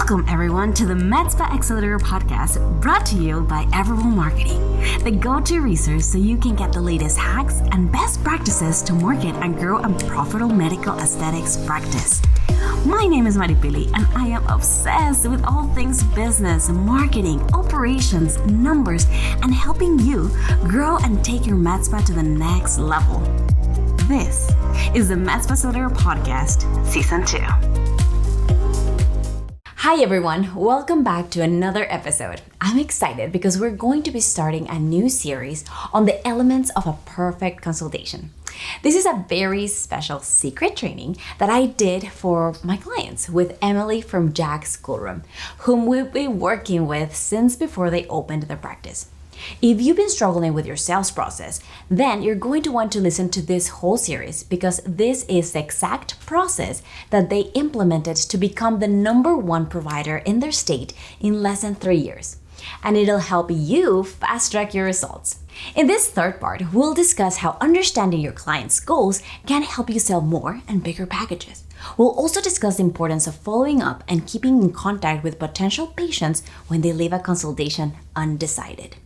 Welcome everyone to the Med Spa Accelerator Podcast, brought to you by Everable Marketing, the go-to resource so you can get the latest hacks and best practices to market and grow a profitable medical aesthetics practice. My name is Maripili and I am obsessed with all things business, marketing, operations, numbers, and helping you grow and take your med spa to the next level. This is the Med Spa Accelerator Podcast, Season 2. Hi everyone, welcome back to another episode. I'm excited because we're going to be starting a new series on the elements of a perfect consultation. This is a very special secret training that I did for my clients with Emily from Jack's Schoolroom, whom we've been working with since before they opened their practice. If you've been struggling with your sales process, then you're going to want to listen to this whole series because this is the exact process that they implemented to become the #1 provider in their state in less than 3 years. And it'll help you fast track your results. In this third part, we'll discuss how understanding your client's goals can help you sell more and bigger packages. We'll also discuss the importance of following up and keeping in contact with potential patients when they leave a consultation undecided.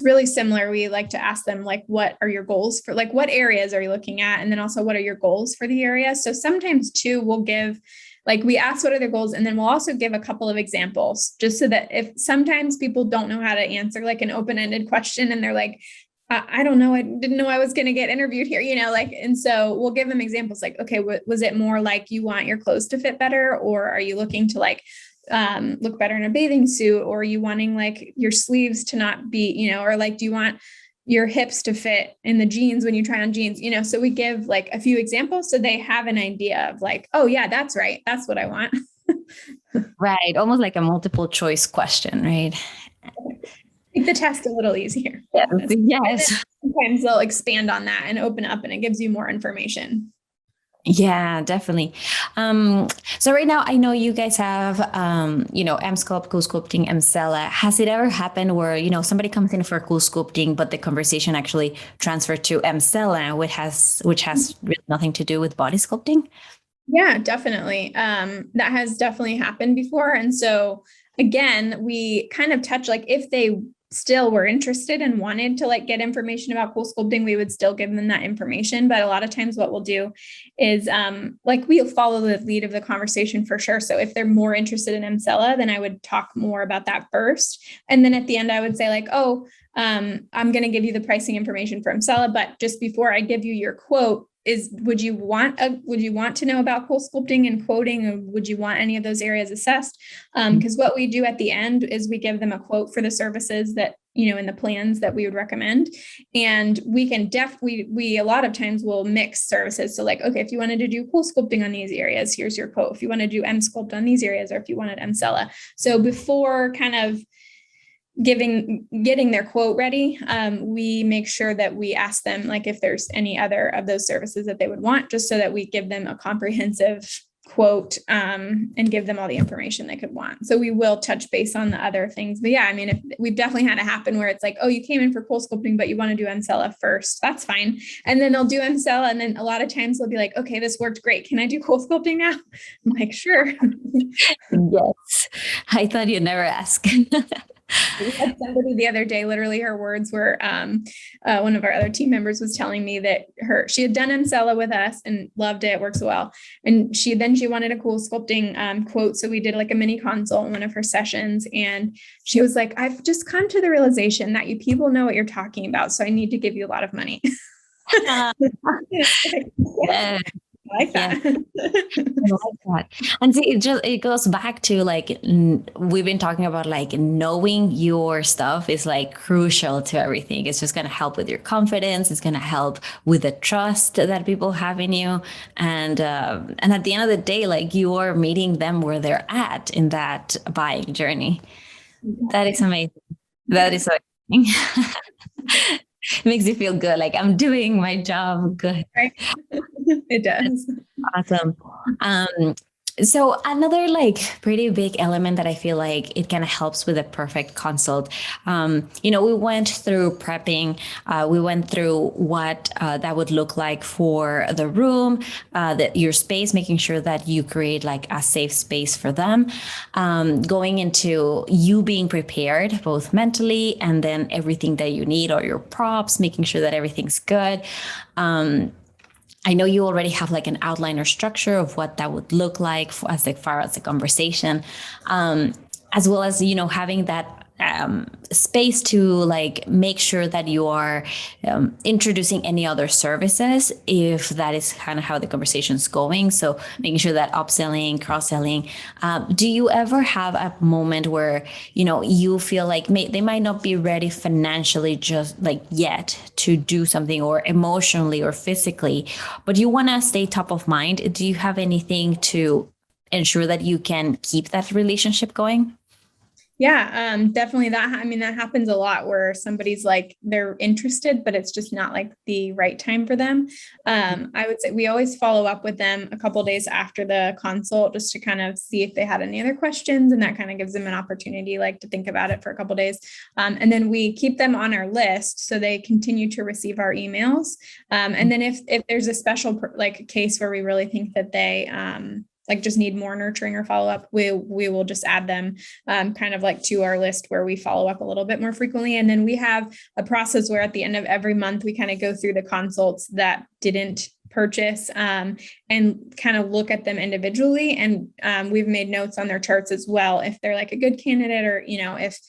Really similar. We like to ask them, like, what are your goals for, like, what areas are you looking at? And then also, what are your goals for the area? So sometimes too, we'll give, like, we ask what are their goals, and then we'll also give a couple of examples, just so that if sometimes people don't know how to answer like an open-ended question and they're like, I don't know, I didn't know I was going to get interviewed here, and so we'll give them examples like, okay, was it more like you want your clothes to fit better? Or are you looking to look better in a bathing suit? Or are you wanting like your sleeves to not be, or like, do you want your hips to fit in the jeans when you try on jeans, so we give like a few examples so they have an idea of like, oh yeah, that's right. That's what I want. Right. Almost like a multiple choice question, right? Make the test a little easier. Yes. Sometimes they'll expand on that and open up and it gives you more information. Yeah, definitely. So right now I know you guys have, M-Sculpt, Cool Sculpting, Emcella. Has it ever happened where, somebody comes in for Cool Sculpting, but the conversation actually transferred to Emcella, which has really nothing to do with body sculpting? Yeah, definitely. That has definitely happened before. And so again, we kind of touch, like, if they still were interested and wanted to like get information about Cool Sculpting, we would still give them that information. But a lot of times what we'll do is we'll follow the lead of the conversation for sure. So if they're more interested in Emcella, then I would talk more about that first. And then at the end, I would say like, I'm going to give you the pricing information for Emcella, but just before I give you your quote, would you want to know about Cool Sculpting and quoting, or would you want any of those areas assessed? Because what we do at the end is we give them a quote for the services that, in the plans that we would recommend. And we can we a lot of times will mix services. So like, okay, if you wanted to do Cool Sculpting on these areas, here's your quote. If you want to do M-Sculpt on these areas, or if you wanted Emcella. So before kind of getting their quote ready, we make sure that we ask them like if there's any other of those services that they would want, just so that we give them a comprehensive quote and give them all the information they could want. So we will touch base on the other things. But yeah, I mean, if we've definitely had it happen where it's like, oh, you came in for Cool Sculpting, but you want to do Emcella first. That's fine. And then they'll do Emcella. And then a lot of times they'll be like, okay, this worked great. Can I do Cool Sculpting now? I'm like, sure. Yes. I thought you'd never ask. We had somebody the other day, literally her words were, one of our other team members was telling me that she had done Emcella with us and loved it, works well. And she wanted a Cool Sculpting quote. So we did like a mini consult in one of her sessions. And she was like, I've just come to the realization that you people know what you're talking about. So I need to give you a lot of money. Yeah. I like that. I like that. And see, it goes back to like, we've been talking about like knowing your stuff is like crucial to everything. It's just going to help with your confidence. It's going to help with the trust that people have in you. And at the end of the day, like you are meeting them where they're at in that buying journey. That is amazing. That is so amazing. It makes you feel good. Like I'm doing my job good. Right. It does. Awesome. So another like pretty big element that I feel like it kind of helps with a perfect consult. We went through prepping. We went through what that would look like for the room, your space, making sure that you create like a safe space for them. Going into you being prepared both mentally and then everything that you need or your props, making sure that everything's good. I know you already have like an outline or structure of what that would look like as far as the conversation, as well as, having that space to like make sure that you are introducing any other services if that is kind of how the conversation is going. So making sure that upselling, cross-selling. Do you ever have a moment where, you feel like they might not be ready financially just like yet to do something, or emotionally or physically, but you want to stay top of mind? Do you have anything to ensure that you can keep that relationship going? Yeah, definitely that happens a lot where somebody's like, they're interested, but it's just not like the right time for them. I would say we always follow up with them a couple days after the consult just to kind of see if they had any other questions. And that kind of gives them an opportunity like to think about it for a couple days. And then we keep them on our list so they continue to receive our emails. And then if there's a special like case where we really think that they, like just need more nurturing or follow up, we will just add them kind of like to our list where we follow up a little bit more frequently. And then we have a process where at the end of every month, we kind of go through the consults that didn't purchase and kind of look at them individually. And we've made notes on their charts as well. If they're like a good candidate, or, if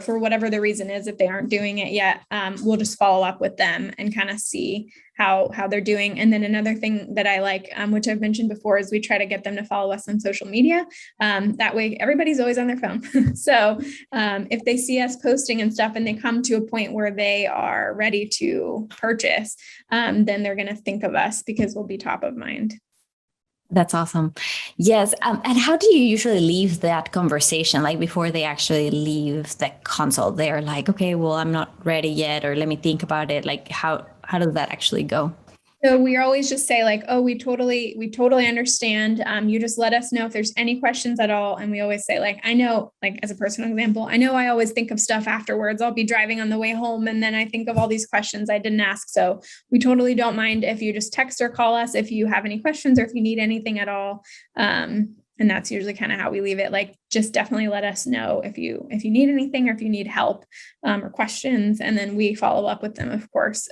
for whatever the reason is, if they aren't doing it yet, we'll just follow up with them and kind of see how they're doing. And then another thing that I like, which I've mentioned before, is we try to get them to follow us on social media. That way everybody's always on their phone. So if they see us posting and stuff and they come to a point where they are ready to purchase, then they're going to think of us because we'll be top of mind. That's awesome. Yes. And how do you usually leave that conversation? Like before they actually leave the consult, they're like, okay, well, I'm not ready yet, or let me think about it. Like how does that actually go? So we always just say like, oh, we totally understand. You just let us know if there's any questions at all. And we always say like, I know, like as a personal example, I know I always think of stuff afterwards. I'll be driving on the way home and then I think of all these questions I didn't ask. So we totally don't mind if you just text or call us if you have any questions or if you need anything at all. And that's usually kind of how we leave it. Like, just definitely let us know if you need anything or if you need help or questions. And then we follow up with them, of course.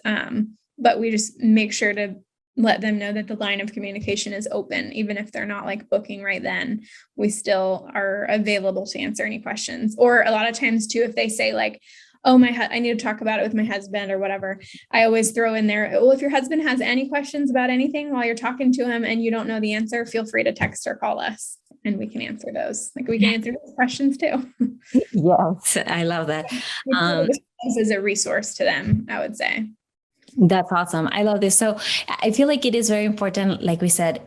But we just make sure to let them know that the line of communication is open. Even if they're not like booking right then, we still are available to answer any questions. Or a lot of times too, if they say like, oh, I need to talk about it with my husband or whatever, I always throw in there, well, if your husband has any questions about anything while you're talking to him and you don't know the answer, feel free to text or call us and we can answer those. Like we can answer those questions too. Yes, I love that. This is a resource to them, I would say. That's awesome. I love this. So I feel like it is very important, like we said,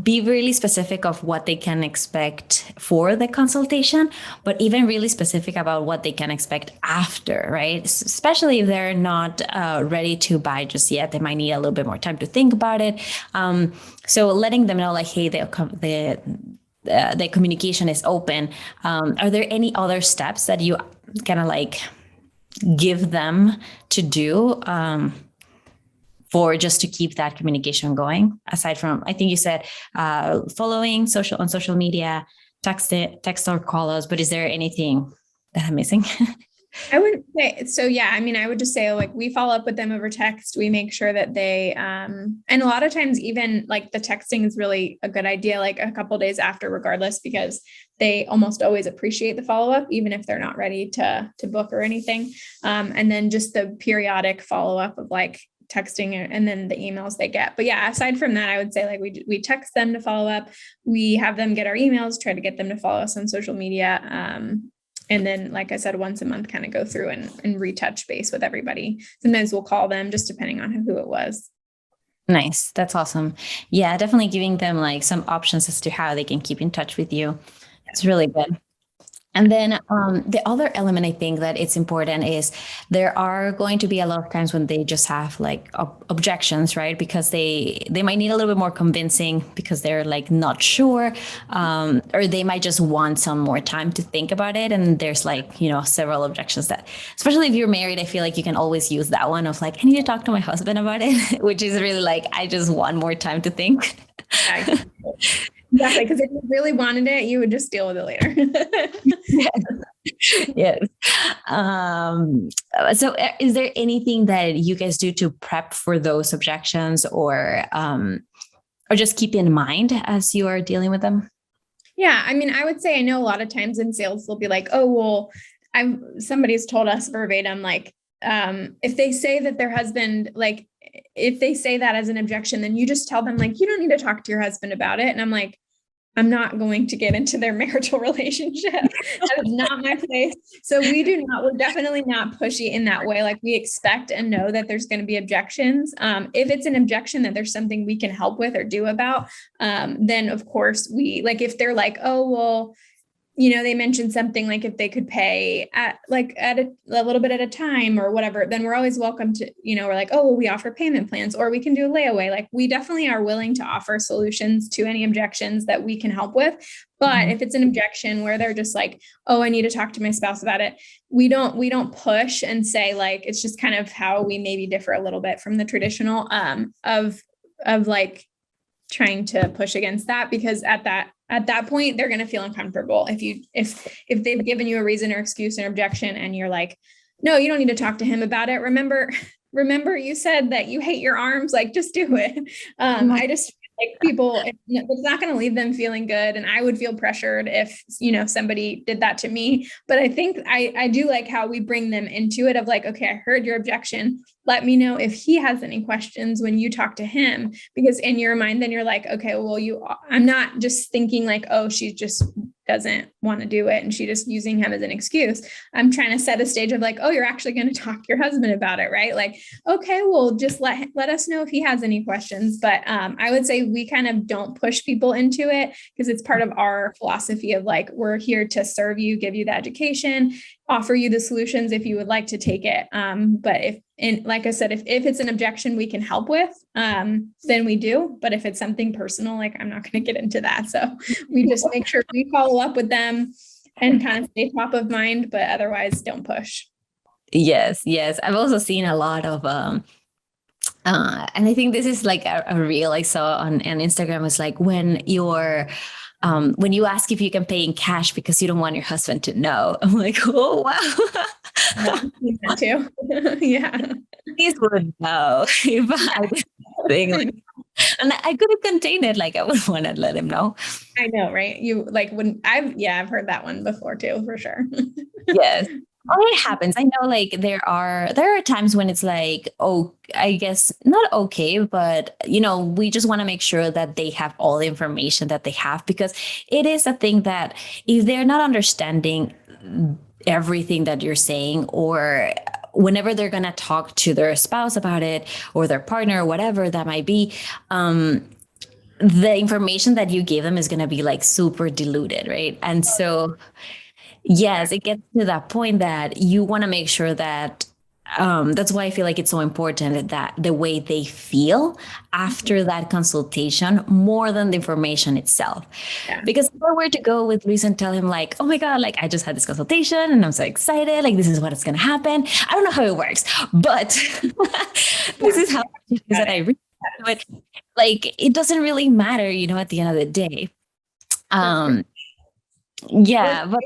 be really specific of what they can expect for the consultation, but even really specific about what they can expect after, right? Especially if they're not ready to buy just yet. They might need a little bit more time to think about it. So letting them know like, hey, the communication is open. Are there any other steps that you kind of like give them to do for just to keep that communication going? Aside from, I think you said following on social media, text or call us, but is there anything that I'm missing? I wouldn't say so. Yeah. I mean, I would just say like we follow up with them over text. We make sure that they, and a lot of times even like the texting is really a good idea, like a couple of days after, regardless, because they almost always appreciate the follow-up, even if they're not ready to book or anything. And then just the periodic follow-up of like texting and then the emails they get. But yeah, aside from that, I would say like we text them to follow up. We have them get our emails, try to get them to follow us on social media. And then, like I said, once a month, kind of go through and retouch base with everybody. Sometimes we'll call them just depending on who it was. Nice. That's awesome. Yeah, definitely giving them like some options as to how they can keep in touch with you. It's really good. And then the other element I think that it's important is there are going to be a lot of times when they just have like objections, right? Because they might need a little bit more convincing because they're like not sure, or they might just want some more time to think about it. And there's like, several objections that, especially if you're married, I feel like you can always use that one of like, I need to talk to my husband about it, which is really like, I just want more time to think. Exactly. Because if you really wanted it, you would just deal with it later. Yes. So is there anything that you guys do to prep for those objections or just keep in mind as you are dealing with them? Yeah. I mean, I would say I know a lot of times in sales, they'll be like, oh, well, somebody's told us verbatim, like, if they say that their husband, like, if they say that as an objection, then you just tell them like, you don't need to talk to your husband about it. And I'm like, I'm not going to get into their marital relationship. That is not my place. So we're definitely not pushy in that way. Like we expect and know that there's going to be objections. If it's an objection that there's something we can help with or do about, then of course if they're like, oh, well, they mentioned something like if they could pay at a little bit at a time or whatever, then we're always welcome to, we're like, oh, well, we offer payment plans or we can do a layaway. Like we definitely are willing to offer solutions to any objections that we can help with. But if it's an objection where they're just like, oh, I need to talk to my spouse about it, we don't push and say like, it's just kind of how we maybe differ a little bit from the traditional of like trying to push against that, because at that point, they're going to feel uncomfortable. If they've given you a reason or excuse or objection and you're like, no, you don't need to talk to him about it. Remember you said that you hate your arms, like just do it. I just like people, it's not going to leave them feeling good. And I would feel pressured if, somebody did that to me, but I think I do like how we bring them into it of like, okay, I heard your objection. Let me know if he has any questions when you talk to him, because in your mind, then you're like, okay, well, I'm not just thinking like, oh, she just doesn't want to do it and she just using him as an excuse. I'm trying to set a stage of like, oh, you're actually going to talk to your husband about it, right? Like, okay, well, just let us know if he has any questions. But I would say we kind of don't push people into it because it's part of our philosophy of like, we're here to serve you, give you the education, offer you the solutions if you would like to take it. But like I said, if it's an objection we can help with, then we do. But if it's something personal, like I'm not going to get into that. So we just make sure we follow up with them and kind of stay top of mind, but otherwise don't push. Yes. I've also seen a lot of, and I think this is like a reel I saw on Instagram. It's like when you ask if you can pay in cash because you don't want your husband to know. I'm like, oh, wow. That too. Yeah. Please would know if I did something like, and I couldn't contain it. Like I would want to let him know. I know, right? You like I've heard that one before too, for sure. Yes. Oh, it happens. I know like there are times when it's like, oh, I guess not okay, but we just want to make sure that they have all the information that they have, because it is a thing that if they're not understanding everything that you're saying, or whenever they're going to talk to their spouse about it or their partner or whatever that might be, the information that you give them is going to be like super diluted, right? And so yes, it gets to that point that you want to make sure that that's why I feel like it's so important that the way they feel after that consultation more than the information itself. Yeah. Because if I were to go with Luis and tell him like, oh my God, like I just had this consultation and I'm so excited, like this is what is going to happen. I don't know how it works, but this is how that I really do it. Like it doesn't really matter, at the end of the day. Yeah, but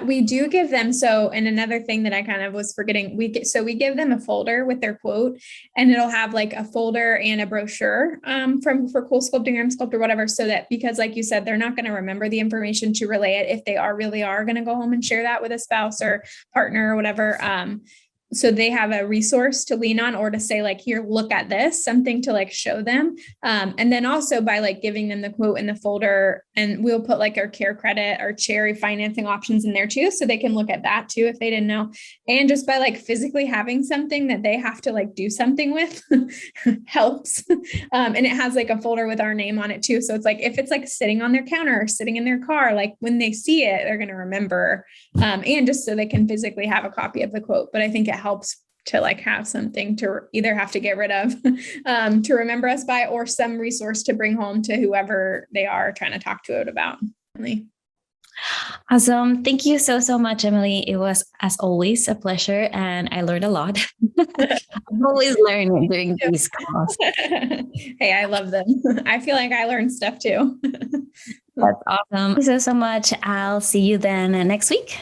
we do give them. So, and another thing that I kind of was forgetting, we give them a folder with their quote, and it'll have like a folder and a brochure for Cool Sculpting, Arm Sculpt, or whatever. So that, because like you said, they're not going to remember the information to relay it if they really are going to go home and share that with a spouse or partner or whatever. so they have a resource to lean on, or to say like, here, look at this, something to like show them. And then also by like giving them the quote in the folder, and we'll put like our care credit or cherry financing options in there too. So they can look at that too, if they didn't know. And just by like physically having something that they have to like do something with helps. And it has like a folder with our name on it too. So it's like, if it's like sitting on their counter or sitting in their car, like when they see it, they're going to remember, and just so they can physically have a copy of the quote. But I think it helps to like have something to either have to get rid of, to remember us by, or some resource to bring home to whoever they are trying to talk to it about. Awesome. Thank you so much, Emily. It was, as always, a pleasure, and I learned a lot. I'm always learning during these calls. Hey, I love them. I feel like I learned stuff too. That's awesome. Thank you so much. I'll see you then next week.